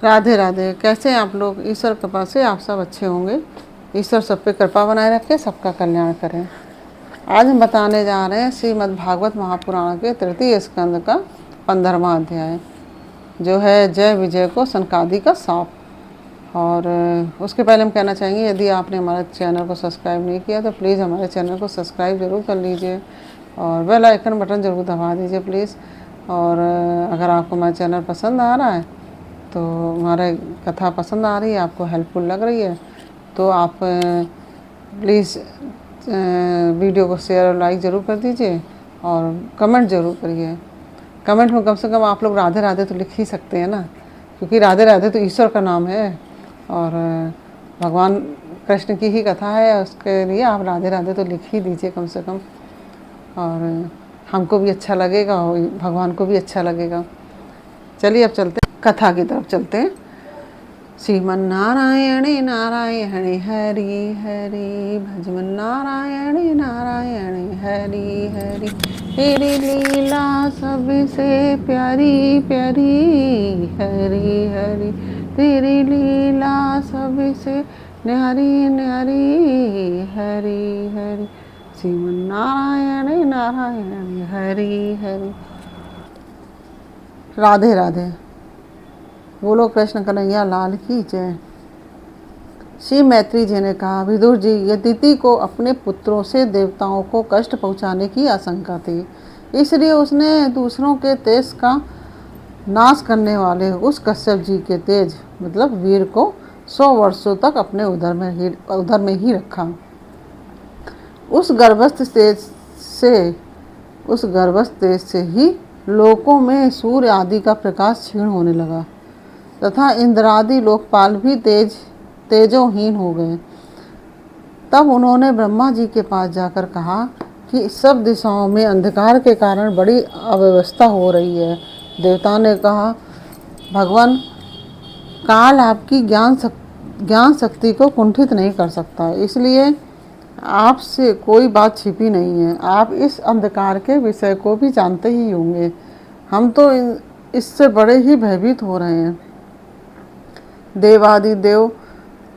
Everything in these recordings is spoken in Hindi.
राधे राधे। कैसे हैं आप लोग? ईश्वर कृपा से आप सब अच्छे होंगे। ईश्वर सब पे कृपा बनाए रखे, सबका कल्याण करें। आज हम बताने जा रहे हैं श्रीमद् भागवत महापुराण के तृतीय स्कंद का 15वां अध्याय, जो है जय विजय को सनकादि का शाप। और उसके पहले हम कहना चाहेंगे, यदि आपने हमारे चैनल को सब्सक्राइब नहीं किया तो प्लीज़ हमारे चैनल को सब्सक्राइब ज़रूर कर लीजिए और बेल आइकन बटन ज़रूर दबा दीजिए प्लीज़। और अगर आपको हमारा चैनल पसंद आ रहा है, तो हमारे कथा पसंद आ रही है, आपको हेल्पफुल लग रही है, तो आप प्लीज़ वीडियो को शेयर और लाइक ज़रूर कर दीजिए और कमेंट ज़रूर करिए। कमेंट में कम से कम आप लोग राधे राधे तो लिख ही सकते हैं ना, क्योंकि राधे राधे तो ईश्वर का नाम है और भगवान कृष्ण की ही कथा है, उसके लिए आप राधे राधे तो लिख ही दीजिए कम से कम। और हमको भी अच्छा लगेगा और भगवान को भी अच्छा लगेगा। चलिए अब चलते हैं, कथा की तरफ चलते हैं। श्रीमन्नारायण नारायण हरि हरि, भजमन नारायण नारायण हरि हरि। तेरी लीला सबसे प्यारी प्यारी हरि हरि, तेरी लीला सबसे न्यारी न्यारी हरि हरि। श्रीमन्नारायण नारायण हरि हरि। राधे राधे। बोलो कृष्ण कन्हैया लाल की जय। श्री मैत्री जी ने कहा, विदुर जी, यदिति को अपने पुत्रों से देवताओं को कष्ट पहुंचाने की आशंका थी, इसलिए उसने दूसरों के तेज का नाश करने वाले उस कश्यप जी के तेज मतलब वीर को 100 वर्षों तक अपने उदर में ही रखा। उस गर्भस्थ तेज से ही लोकों में सूर्य आदि का प्रकाश क्षीण होने लगा तथा इंद्रादि लोकपाल भी तेजोहीन हो गए। तब उन्होंने ब्रह्मा जी के पास जाकर कहा कि सब दिशाओं में अंधकार के कारण बड़ी अव्यवस्था हो रही है। देवता ने कहा, भगवान, काल आपकी ज्ञान शक्ति को कुंठित नहीं कर सकता, इसलिए आपसे कोई बात छिपी नहीं है। आप इस अंधकार के विषय को भी जानते ही होंगे। हम तो इससे बड़े ही भयभीत हो रहे हैं। देवादिदेव,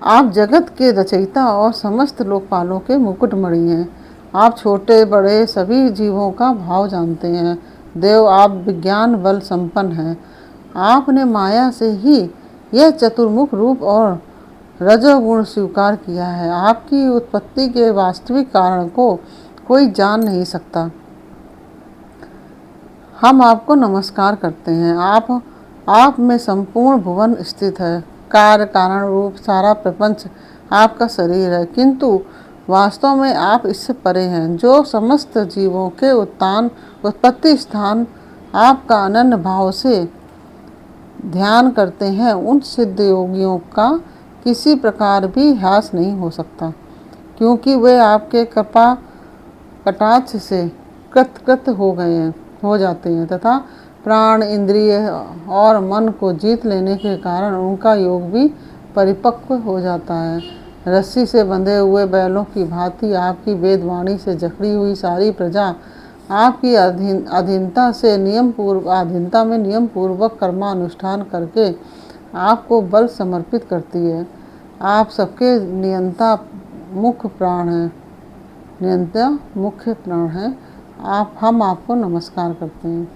आप जगत के रचयिता और समस्त लोकपालों के मुकुटमणि हैं। आप छोटे बड़े सभी जीवों का भाव जानते हैं। देव, आप विज्ञान बल संपन्न हैं। आपने माया से ही यह चतुर्मुख रूप और रजोगुण स्वीकार किया है। आपकी उत्पत्ति के वास्तविक कारण को कोई जान नहीं सकता। हम आपको नमस्कार करते हैं। आप में संपूर्ण भुवन स्थित है। कार्य कारण रूप सारा प्रपंच आपका शरीर है, किंतु वास्तव में आप इससे परे हैं। जो समस्त जीवों के उत्पत्ति स्थान आपका अनन्य भाव से ध्यान करते हैं, उन सिद्ध योगियों का किसी प्रकार भी ह्रास नहीं हो सकता, क्योंकि वे आपके कृपा कटाक्ष से कृतकृत हो जाते हैं तथा प्राण, इंद्रिय और मन को जीत लेने के कारण उनका योग भी परिपक्व हो जाता है। रस्सी से बंधे हुए बैलों की भांति आपकी वेदवाणी से जकड़ी हुई सारी प्रजा आपकी अधीनता में नियम पूर्वक कर्मानुष्ठान करके आपको बल समर्पित करती है। आप सबके नियंता मुख्य प्राण हैं। हम आपको नमस्कार करते हैं।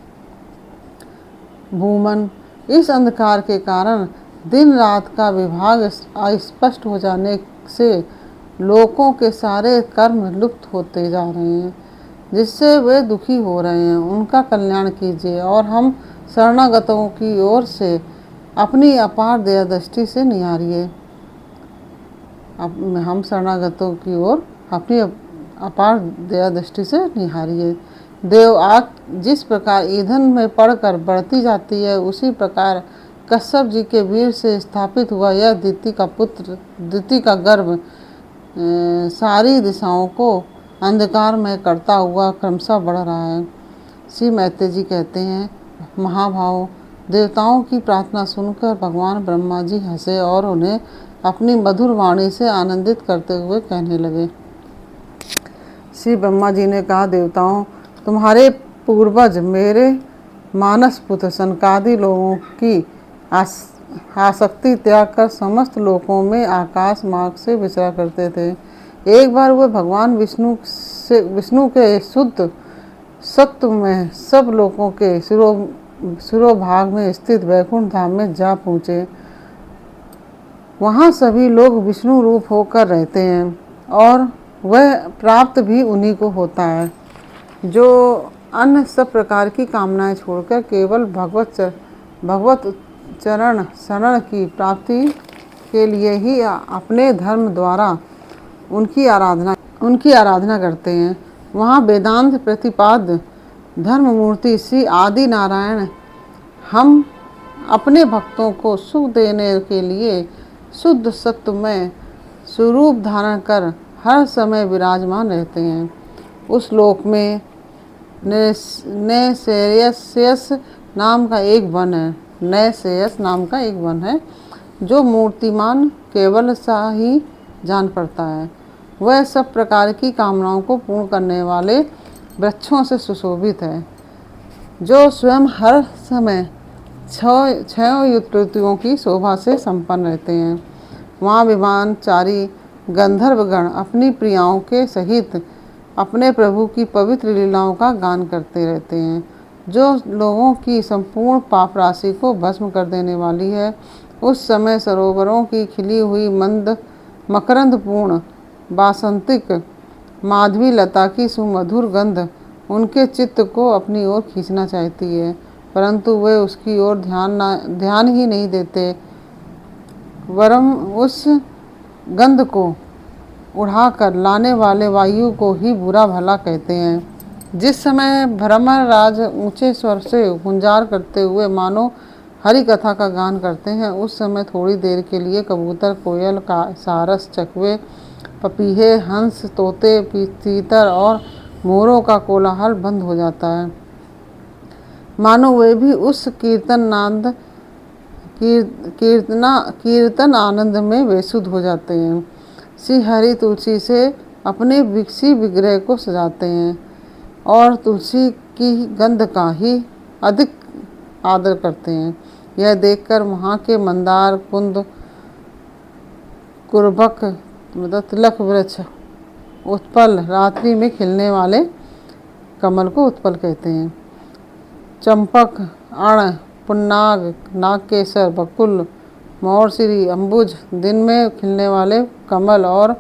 भूमन, इस अंधकार के कारण दिन रात का विभाग अस्पष्ट हो जाने से लोगों के सारे कर्म लुप्त होते जा रहे हैं, जिससे वे दुखी हो रहे हैं। उनका कल्याण कीजिए और हम शरणागतों की ओर से अपनी अपार दया दृष्टि से निहारिए। हम शरणागतों की ओर अपनी अपार दया दृष्टि से निहारिए। देव, आग जिस प्रकार ईंधन में पड़कर बढ़ती जाती है, उसी प्रकार कश्यप जी के वीर से स्थापित हुआ यह दिति का गर्भ सारी दिशाओं को अंधकार में करता हुआ क्रमशः बढ़ रहा है। श्री मैत्री जी कहते हैं, महाभाव, देवताओं की प्रार्थना सुनकर भगवान ब्रह्मा जी हंसे और उन्हें अपनी मधुर वाणी से आनंदित करते हुए कहने लगे। श्री ब्रह्मा जी ने कहा, देवताओं, तुम्हारे पूर्वज मेरे मानस पुत्र सनकादि लोगों की आसक्ति त्याग कर समस्त लोकों में आकाश मार्ग से विचरा करते थे। एक बार वे भगवान विष्णु के शुद्ध सत्व में सब लोगों के सिरोभाग में स्थित वैकुंठ धाम में जा पहुँचे। वहाँ सभी लोग विष्णु रूप होकर रहते हैं और वह प्राप्त भी उन्हीं को होता है जो अन्य सब प्रकार की कामनाएं छोड़कर केवल भगवत चरण शरण की प्राप्ति के लिए ही अपने धर्म द्वारा उनकी आराधना करते हैं। वहाँ वेदांत प्रतिपाद्य धर्ममूर्ति श्री आदि नारायण हम अपने भक्तों को सुख देने के लिए शुद्ध सत्व में स्वरूप धारण कर हर समय विराजमान रहते हैं। उस लोक में नैसेयस नाम का एक वन है। नैसेयस नाम का एक वन है जो मूर्तिमान केवल सा ही जान पड़ता है। वह सब प्रकार की कामनाओं को पूर्ण करने वाले वृक्षों से सुशोभित है जो स्वयं हर समय छह ऋतुओं की शोभा से संपन्न रहते हैं। वहाँ विमानचारी गंधर्वगण अपनी प्रियाओं के सहित अपने प्रभु की पवित्र लीलाओं का गान करते रहते हैं जो लोगों की संपूर्ण पाप राशि को भस्म कर देने वाली है। उस समय सरोवरों की खिली हुई मंद मकरंदपूर्ण वासंतिक माधवी लता की सुमधुर गंध उनके चित्त को अपनी ओर खींचना चाहती है, परंतु वे उसकी ओर ध्यान ही नहीं देते, वरम उस गंध को उड़ाकर लाने वाले वायु को ही बुरा भला कहते हैं। जिस समय भ्रमराज ऊंचे स्वर से गुंजार करते हुए मानो हरि कथा का गान करते हैं, उस समय थोड़ी देर के लिए कबूतर, कोयल, सारस, चकवे, पपीहे, हंस, तोते, तीतर और मोरों का कोलाहल बंद हो जाता है, मानो वे भी उस कीर्तन आनंद में बेसुध हो जाते हैं। श्री हरि तुलसी से अपने विकसी विग्रह को सजाते हैं और तुलसी की गंध का ही अधिक आदर करते हैं। यह देखकर वहाँ के मंदार, कुंद, कुरबक, तिलक वृक्ष, उत्पल, रात्रि में खिलने वाले कमल को उत्पल कहते हैं, चंपक, अण, पुन्नाग, नागकेसर, बकुल, मोरसिरी, अम्बुज, दिन में खिलने वाले कमल और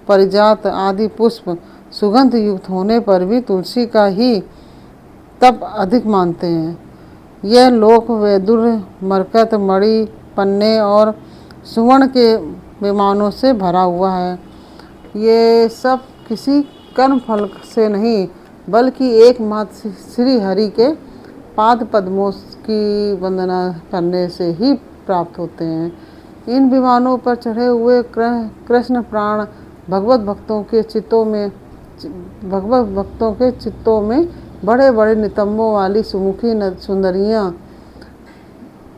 परिजात आदि पुष्प सुगंध युक्त होने पर भी तुलसी का ही तप अधिक मानते हैं। यह लोक वैदुर्य, मरकत, मणि, पन्ने और सुवर्ण के विमानों से भरा हुआ है। ये सब किसी कर्म फल से नहीं बल्कि एकमात्र श्री हरि के पाद पद्मों की वंदना करने से ही प्राप्त होते हैं। इन विमानों पर चढ़े हुए कृष्ण प्राण भगवत भक्तों के चित्तों में बड़े बड़े नितंबों वाली सुमुखी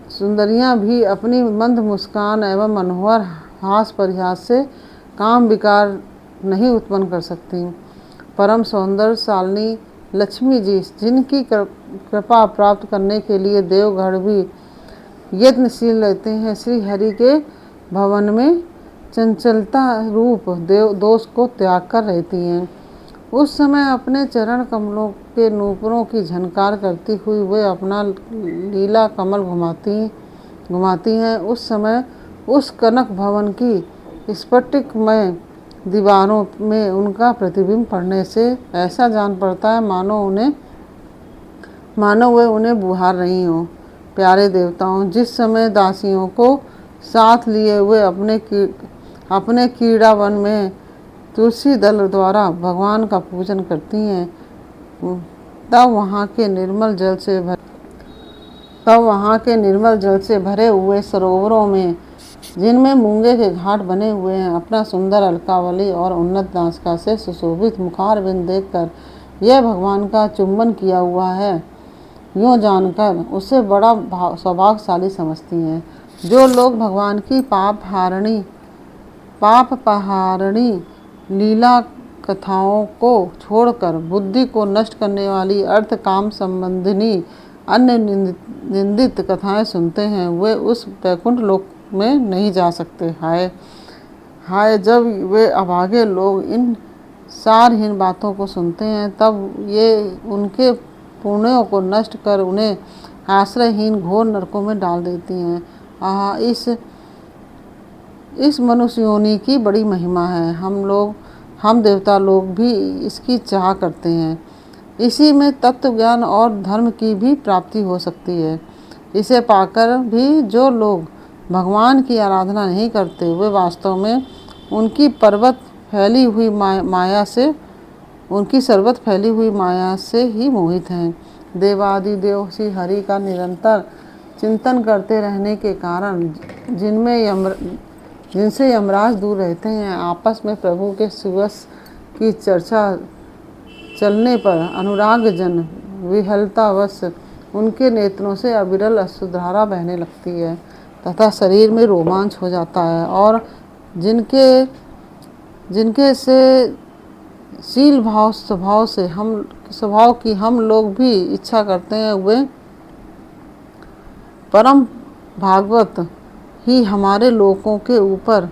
सुंदरियां भी अपनी मंद मुस्कान एवं मनोहर हास परिहास से काम विकार नहीं उत्पन्न कर सकती। परम सौंदर्यशालिनी लक्ष्मी जी, जिनकी कृपा प्राप्त करने के लिए देवगण भी यत्नशील रहते हैं, श्री हरि के भवन में चंचलता रूप दोष को त्याग कर रहती हैं। उस समय अपने चरण कमलों के नूपुरों की झनकार करती हुई वे अपना लीला कमल घुमाती हैं। उस समय उस कनक भवन की स्फटिकमय दीवारों में उनका प्रतिबिंब पड़ने से ऐसा जान पड़ता है मानो वे उन्हें बुहार रही हों। प्यारे देवताओं, जिस समय दासियों को साथ लिए हुए अपने क्रीड़ा वन में तुलसी दल द्वारा भगवान का पूजन करती हैं, तब वहाँ के निर्मल जल से भरे हुए सरोवरों में, जिनमें मूंगे के घाट बने हुए हैं, अपना सुंदर अलकावली और उन्नत नासिका से सुशोभित मुखारविंद देखकर यह भगवान का चुंबन किया हुआ है, यूँ जानकर उसे बड़ा सौभाग्यशाली समझती हैं। जो लोग भगवान की पापहारिणी लीला कथाओं को छोड़कर बुद्धि को नष्ट करने वाली अर्थ काम संबंधिनी अन्य निंदित कथाएं सुनते हैं, वे उस वैकुंठ लोक में नहीं जा सकते। हाय हाय, जब वे अभागे लोग इन सारहीन बातों को सुनते हैं, तब ये उनके पुण्यों को नष्ट कर उन्हें आश्रयहीन घोर नरकों में डाल देती हैं। आह, इस मनुष्य योनि की बड़ी महिमा है। हम देवता लोग भी इसकी चाह करते हैं। इसी में तत्व ज्ञान और धर्म की भी प्राप्ति हो सकती है। इसे पाकर भी जो लोग भगवान की आराधना नहीं करते, वे वास्तव में उनकी सर्वत्र फैली हुई माया से ही मोहित हैं। देवादिदेव श्री हरि का निरंतर चिंतन करते रहने के कारण जिनसे यमराज दूर रहते हैं, आपस में प्रभु के सुवस की चर्चा चलने पर अनुराग जन विहलतावश उनके नेत्रों से अविरल अश्रुधारा बहने लगती है तथा शरीर में रोमांच हो जाता है, और जिनके से शील स्वभाव की हम लोग भी इच्छा करते हैं, वे परम भागवत ही हमारे लोकों के ऊपर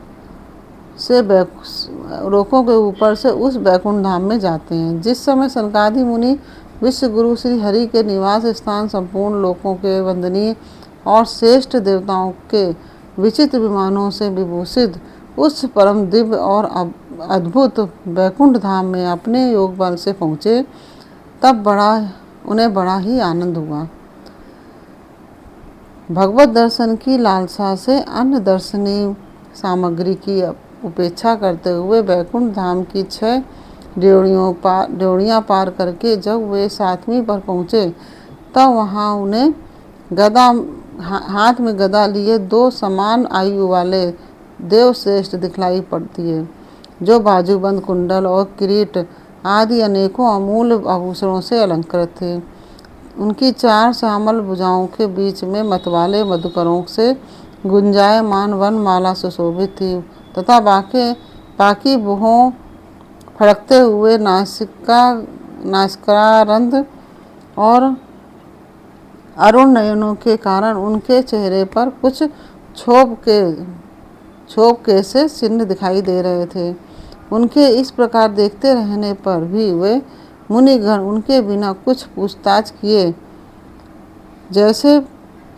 से उस वैकुंठ धाम में जाते हैं। जिस समय सनकादि मुनि विश्व गुरु श्री हरि के निवास स्थान संपूर्ण लोकों के वंदनीय और श्रेष्ठ देवताओं के विचित्र विमानों से विभूषित उस परम दिव्य और अद्भुत वैकुंठ धाम में अपने योग बल से पहुँचे, तब उन्हें बड़ा ही आनंद हुआ। भगवत दर्शन की लालसा से अन्य दर्शनीय सामग्री की उपेक्षा करते हुए वैकुंठ धाम की 6 ड्योढ़ियाँ पार करके जब वे 7वीं पर पहुँचे, तब वहाँ उन्हें हाथ में गदा लिए 2 समान आयु वाले देवश्रेष्ठ दिखलाई पड़ती है, जो बाजूबंद, कुंडल और किरीट आदि अनेकों अमूल्य आभूषणों से अलंकृत थे। उनकी 4 श्यामल भुजाओं के बीच में मतवाले मधुकरों से गुंजायमान वनमाला सुशोभित थी तथा बाकी भुहों फड़कते हुए नासिकारंध्र और अरुण नयनों के कारण उनके चेहरे पर कुछ क्षोभ के से चिन्ह दिखाई दे रहे थे। उनके इस प्रकार देखते रहने पर भी वे मुनिगण उनके बिना कुछ पूछताछ किए जैसे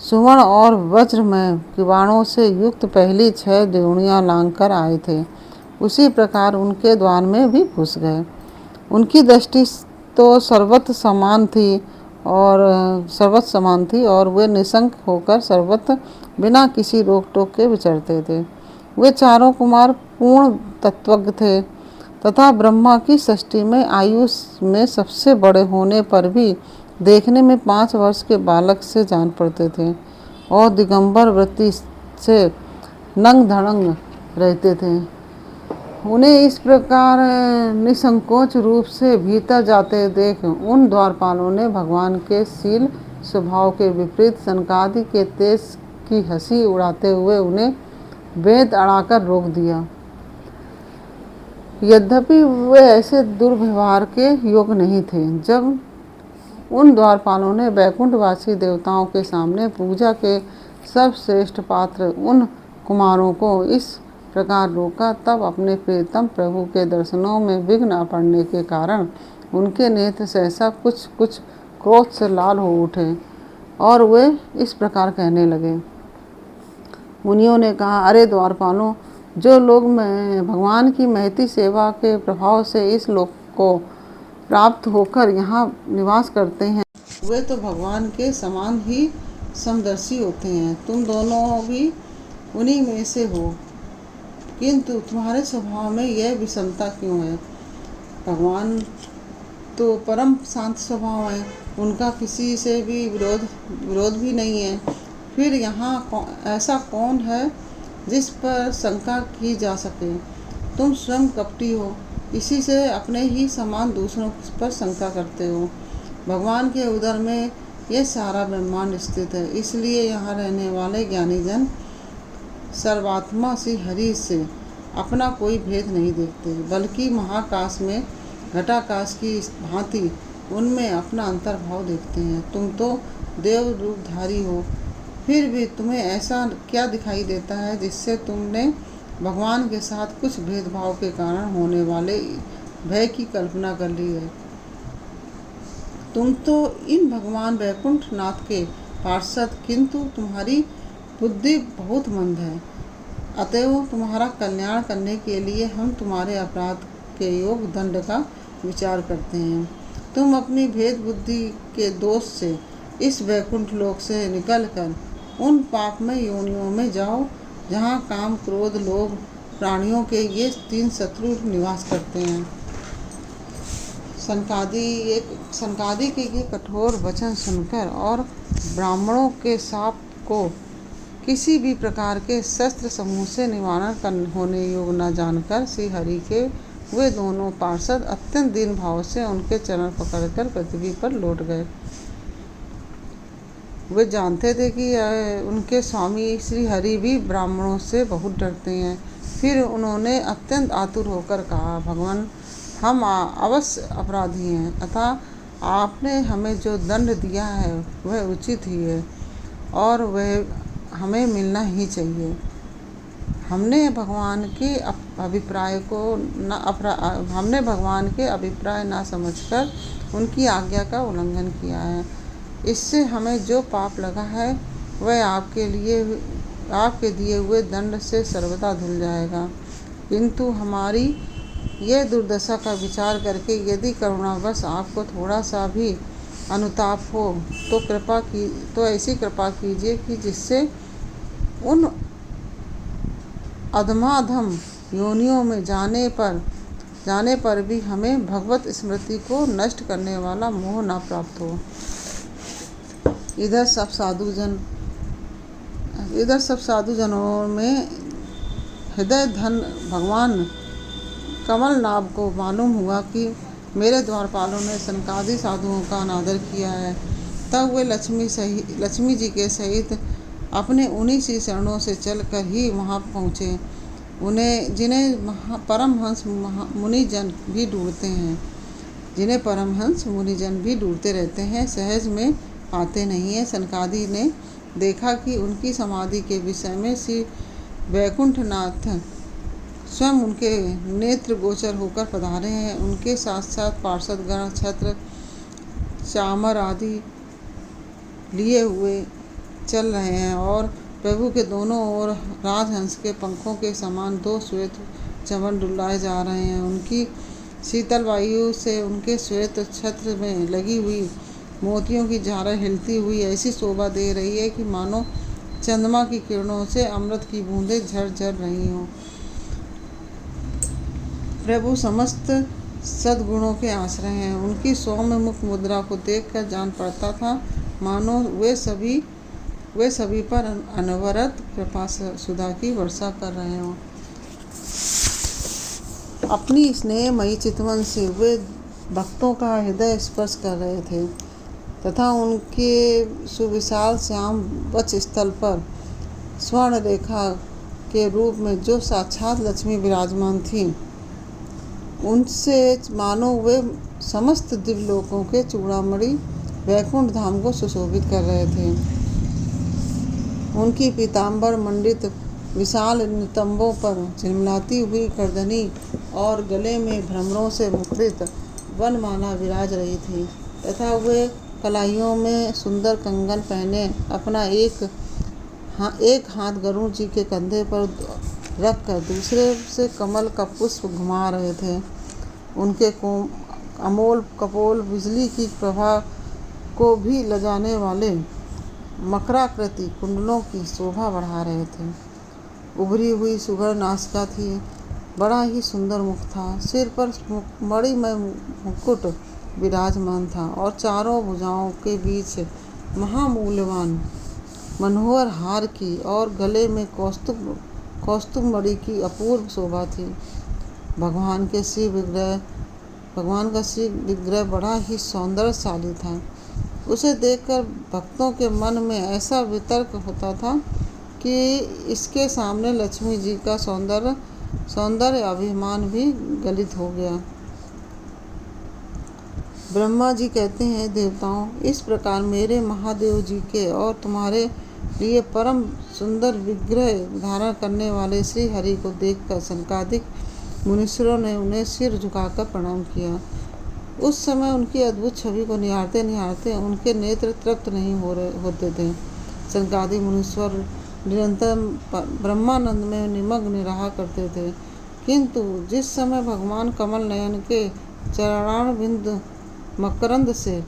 सुवर्ण और वज्रमय किवाड़ों से युक्त पहली 6 ड्योढ़ियाँ लांघ कर आए थे, उसी प्रकार उनके द्वार में भी घुस गए। उनकी दृष्टि तो सर्वत्र समान थी और वे निशंक होकर सर्वत्र बिना किसी रोक टोक के विचरते थे। वे चारों कुमार पूर्ण तत्वज्ञ थे तथा ब्रह्मा की सृष्टि में आयु में सबसे बड़े होने पर भी देखने में 5 वर्ष के बालक से जान पड़ते थे और दिगंबर वृत्ति से नंग धड़ंग रहते थे। उन्हें इस प्रकार निसंकोच रूप से भीतर जाते देख उन द्वारपालों ने भगवान के शील स्वभाव के विपरीत सनकादि के तेज की हंसी उड़ाते हुए उन्हें वेद अड़ाकर रोक दिया। यद्यपि वे ऐसे दुर्व्यवहार के योग नहीं थे। जब उन द्वारपालों ने वैकुंठवासी देवताओं के सामने पूजा के सर्वश्रेष्ठ पात्र उन कुमारों को इस प्रकार रोका, तब अपने प्रियतम प्रभु के दर्शनों में विघ्न पड़ने के कारण उनके नेत्र सहसा कुछ क्रोध से लाल हो उठे और वे इस प्रकार कहने लगे। मुनियों ने कहा, अरे द्वारपालों, जो लोग भगवान की महती सेवा के प्रभाव से इस लोक को प्राप्त होकर यहाँ निवास करते हैं, वे तो भगवान के समान ही समदर्शी होते हैं। तुम दोनों भी उन्हीं में से हो, किंतु तुम्हारे स्वभाव में यह विषमता क्यों है? भगवान तो परम शांत स्वभाव है, उनका किसी से भी विरोध भी नहीं है। फिर यहाँ ऐसा कौन है जिस पर शंका की जा सके? तुम स्वयं कपटी हो, इसी से अपने ही समान दूसरों पर शंका करते हो। भगवान के उदर में यह सारा ब्रह्मांड स्थित है, इसलिए यहाँ रहने वाले ज्ञानी जन सर्वात्मा श्री हरि से अपना कोई भेद नहीं देखते, बल्कि महाकाश में घटाकाश की भांति उनमें अपना अंतर्भाव देखते हैं। तुम तो देव रूपधारी हो, फिर भी तुम्हें ऐसा क्या दिखाई देता है जिससे तुमने भगवान के साथ कुछ भेदभाव के कारण होने वाले भय की कल्पना कर ली है। तुम तो इन भगवान वैकुंठ नाथ के पार्षद, किंतु तुम्हारी बुद्धि बहुत मंद है। अतएव तुम्हारा कल्याण करने के लिए हम तुम्हारे अपराध के योग दंड का विचार करते हैं। तुम अपनी भेद बुद्धि के दोष से इस वैकुंठ लोक से निकलकर उन पापमय योनियों में जाओ जहाँ काम, क्रोध, लोभ प्राणियों के ये 3 शत्रु निवास करते हैं। सनकादि के ये कठोर वचन सुनकर और ब्राह्मणों के शाप को किसी भी प्रकार के शस्त्र समूह से निवारण होने योग न जानकर श्री हरि के वे दोनों पार्षद अत्यंत दीन भाव से उनके चरण पकड़कर पृथ्वी पर लौट गए। वे जानते थे कि उनके स्वामी श्री हरि भी ब्राह्मणों से बहुत डरते हैं। फिर उन्होंने अत्यंत आतुर होकर कहा, भगवान, हम अवश्य अपराधी हैं, अतः आपने हमें जो दंड दिया है वह उचित ही है और वह हमें मिलना ही चाहिए। हमने भगवान के अभिप्राय न समझकर उनकी आज्ञा का उल्लंघन किया है। इससे हमें जो पाप लगा है वह आपके दिए हुए दंड से सर्वदा धुल जाएगा। किंतु हमारी यह दुर्दशा का विचार करके यदि करुणावश आपको थोड़ा सा भी अनुताप हो तो ऐसी कृपा कीजिए कि जिससे उन अधमाधम योनियों में जाने पर भी हमें भगवत स्मृति को नष्ट करने वाला मोह न प्राप्त हो। इधर सब साधुजनों में हृदय धन भगवान कमलनाभ को मालूम हुआ कि मेरे द्वारपालों ने सनकादि साधुओं का अनादर किया है। तब वे लक्ष्मी जी के सहित अपने उन्हीं श्री चरणों से चलकर ही वहाँ पहुँचे, जिन्हें परमहंस मुनिजन भी ढूंढते रहते हैं, सहज में पाते नहीं हैं। सनकादि ने देखा कि उनकी समाधि के विषय में श्री वैकुंठनाथ स्वयं उनके नेत्र गोचर होकर पधारे हैं। उनके साथ साथ पार्षदगण छत्र, चामर आदि लिए हुए चल रहे हैं और प्रभु के दोनों ओर राजहंस के पंखों के समान 2 श्वेत चमन डुलाए जा रहे हैं। उनकी शीतल वायु से उनके श्वेत छत्र में लगी हुई मोतियों की झालर हिलती हुई ऐसी शोभा दे रही है कि मानो चंद्रमा की किरणों से अमृत की बूंदें झर रही हों। प्रभु समस्त सद्गुणों के आश्रय हैं। उनकी सौम्य मुख मुद्रा को देखकर जान पड़ता था मानो वे सभी पर अनवरत कृपा सुधा की वर्षा कर रहे हों। अपनी स्नेहमयी चितवन से वे भक्तों का हृदय स्पर्श कर रहे थे तथा उनके सुविशाल श्याम वक्ष स्थल पर स्वर्ण रेखा के रूप में जो साक्षात लक्ष्मी विराजमान थी, उनसे मानो वे समस्त दिव्यलोकों के चूड़ामणि वैकुंठ धाम को सुशोभित कर रहे थे। उनकी पीताम्बर मंडित विशाल नितंबों पर झिलमिलाती हुई गर्दनी और गले में भ्रमरों से मुखरित वनमाला विराज रही थी तथा वे कलाइयों में सुंदर कंगन पहने अपना एक हाथ गरुड़ जी के कंधे पर रखकर दूसरे से कमल का पुष्प घुमा रहे थे। उनके अमोल कपोल बिजली की प्रभा को भी लजाने वाले मकराकृति कुंडलों की शोभा बढ़ा रहे थे। उभरी हुई सुघड़ नासिका थी, बड़ा ही सुंदर मुख था, सिर पर मणिमय मुकुट विराजमान था और चारों भुजाओं के बीच महामूल्यवान मनोहर हार की और गले में कौस्तुभ मणि की अपूर्व शोभा थी। भगवान का श्री विग्रह बड़ा ही सौंदर्यशाली था। उसे देखकर भक्तों के मन में ऐसा वितर्क होता था कि इसके सामने लक्ष्मी जी का सौंदर्य अभिमान भी गलित हो गया। ब्रह्मा जी कहते हैं, देवताओं, इस प्रकार मेरे महादेव जी के और तुम्हारे लिए परम सुंदर विग्रह धारण करने वाले श्री हरि को देखकर सनकादिक मुनीश्वरों ने उन्हें सिर झुकाकर प्रणाम किया। उस समय उनकी अद्भुत छवि को निहारते निहारते उनके नेत्र तृप्त नहीं होते थे। सनकादिक मुनीश्वर निरंतर ब्रह्मानंद में निमग्न रहा करते थे, किंतु जिस समय भगवान कमल नयन के चरणारविंद मकरंद से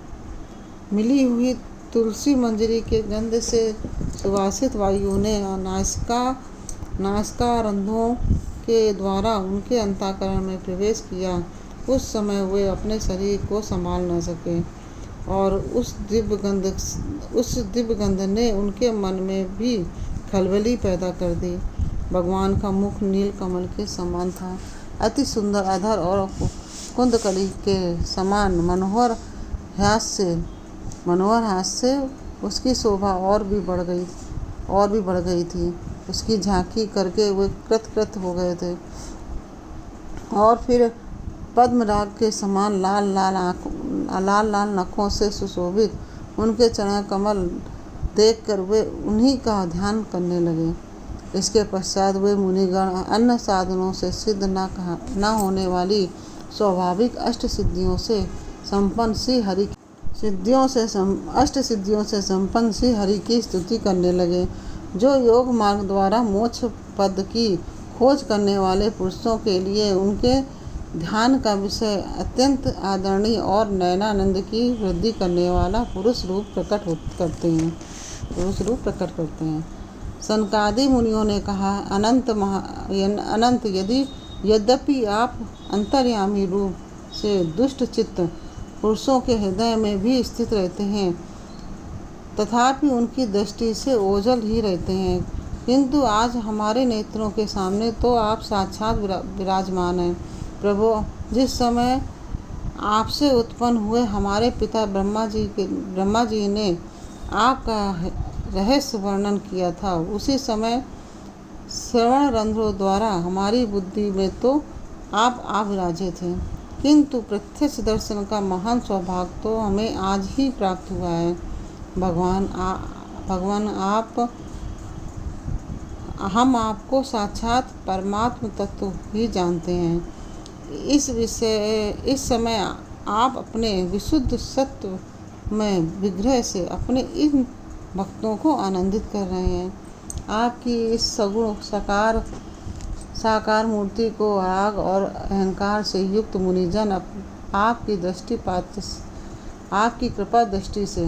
मिली हुई तुलसी मंजरी के गंध से सुवासित वायु ने नासिकारंध्रों के द्वारा उनके अंतःकरण में प्रवेश किया, उस समय वे अपने शरीर को संभाल न सके और उस दिव्य गंध ने उनके मन में भी खलबली पैदा कर दी। भगवान का मुख नील कमल के समान था। अति सुंदर अधर और कुंदकली के समान मनोहर हास्य से उसकी शोभा और भी बढ़ गई थी। उसकी झांकी करके वे कृत हो गए थे और फिर पद्मराग के समान लाल लाल नखों से सुशोभित उनके चरण कमल देखकर वे उन्हीं का ध्यान करने लगे। इसके पश्चात वे मुनिगण अन्य साधनों से सिद्ध न होने वाली स्वाभाविक अष्ट सिद्धियों से संपन्न श्री हरि की स्तुति करने लगे, जो योग मार्ग द्वारा मोक्ष पद की खोज करने वाले पुरुषों के लिए उनके ध्यान का विषय अत्यंत आदरणीय और नयनानंद की वृद्धि करने वाला पुरुष रूप प्रकट करते हैं। सनकादि मुनियों ने कहा, अनंत यद्यपि आप अंतर्यामी रूप से दुष्ट चित्त पुरुषों के हृदय में भी स्थित रहते हैं, तथापि उनकी दृष्टि से ओझल ही रहते हैं, किंतु आज हमारे नेत्रों के सामने तो आप साक्षात विराजमान हैं। प्रभु, जिस समय आपसे उत्पन्न हुए हमारे पिता ब्रह्मा जी ने आपका रहस्य वर्णन किया था, उसी समय श्रवण रंध्रों द्वारा हमारी बुद्धि में तो आप विराजे थे, किंतु प्रत्यक्ष दर्शन का महान सौभाग्य तो हमें आज ही प्राप्त हुआ है। भगवान हम आपको साक्षात परमात्म तत्व ही जानते हैं। इस समय आप अपने विशुद्ध सत्व में विग्रह से अपने इन भक्तों को आनंदित कर रहे हैं। आपकी इस सगुण साकार मूर्ति को राग और अहंकार से युक्त मुनिजन आपकी कृपा दृष्टि से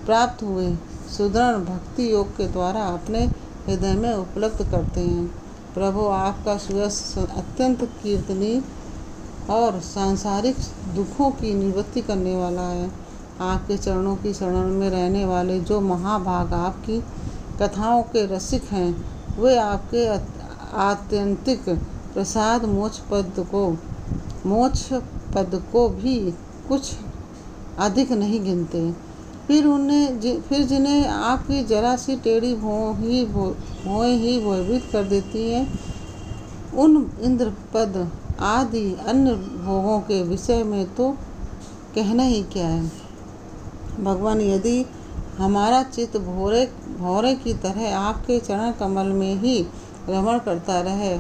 प्राप्त हुए सुदृढ़ भक्ति योग के द्वारा अपने हृदय में उपलब्ध करते हैं। प्रभु, आपका सुयश अत्यंत कीर्तनीय और सांसारिक दुखों की निवृत्ति करने वाला है। आपके चरणों की शरण में रहने वाले जो महाभाग आपकी कथाओं के रसिक हैं, वे आपके आत्यंतिक प्रसाद मोक्ष पद को भी कुछ अधिक नहीं गिनते। फिर जिन्हें आपकी जरा सी टेढ़ी भौएं ही भयभीत कर देती हैं, उन इंद्रपद आदि अन्य भोगों के विषय में तो कहना ही क्या है। भगवान, यदि हमारा चित्त भौरे की तरह आपके चरण कमल में ही रमण करता रहे,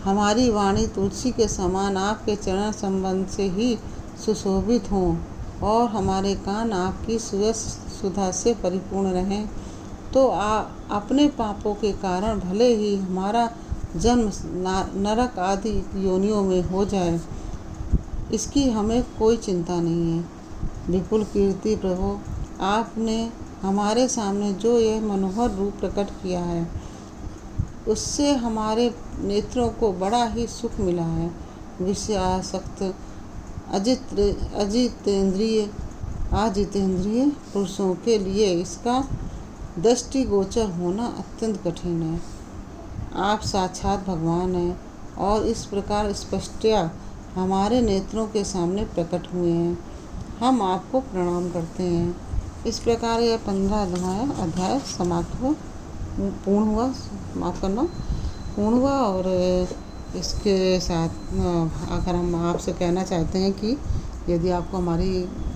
हमारी वाणी तुलसी के समान आपके चरण संबंध से ही सुशोभित हों और हमारे कान आपकी सुधा से परिपूर्ण रहें, तो अपने पापों के कारण भले ही हमारा जन्म नरक आदि योनियों में हो जाए, इसकी हमें कोई चिंता नहीं है। विपुल कीर्ति प्रभु, आपने हमारे सामने जो यह मनोहर रूप प्रकट किया है, उससे हमारे नेत्रों को बड़ा ही सुख मिला है। विषयासक्त अजितेंद्रिय पुरुषों के लिए इसका दृष्टिगोचर होना अत्यंत कठिन है। आप साक्षात भगवान हैं और इस प्रकार स्पष्टतया हमारे नेत्रों के सामने प्रकट हुए हैं। हम आपको प्रणाम करते हैं। इस प्रकार यह 15 अध्याय पूर्ण हुआ। और इसके साथ अगर हम आपसे कहना चाहते हैं कि यदि आपको हमारी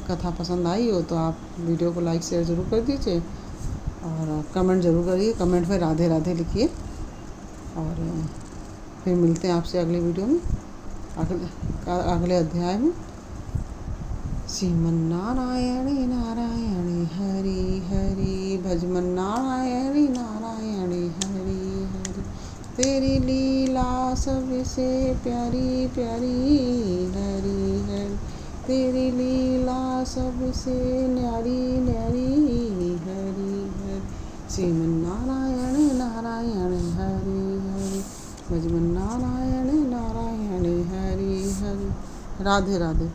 कथा पसंद आई हो तो आप वीडियो को लाइक शेयर ज़रूर कर दीजिए और कमेंट ज़रूर करिए। कमेंट में राधे राधे लिखिए और फिर मिलते हैं आपसे अगली वीडियो में, अगले अध्याय में। श्रीमन्नारायणी नारायणी हरि हरि, भजमन नारायणी नारायणी हरि हरि। तेरी लीला सबसे प्यारी प्यारी हरि हरि, तेरी लीला सबसे न्यारी न्यारी हरि हरि। श्रीमन्नारायणी नारायणी हरि हरि, भजमन नारायणी नारायणी हरि हरि। राधे राधे।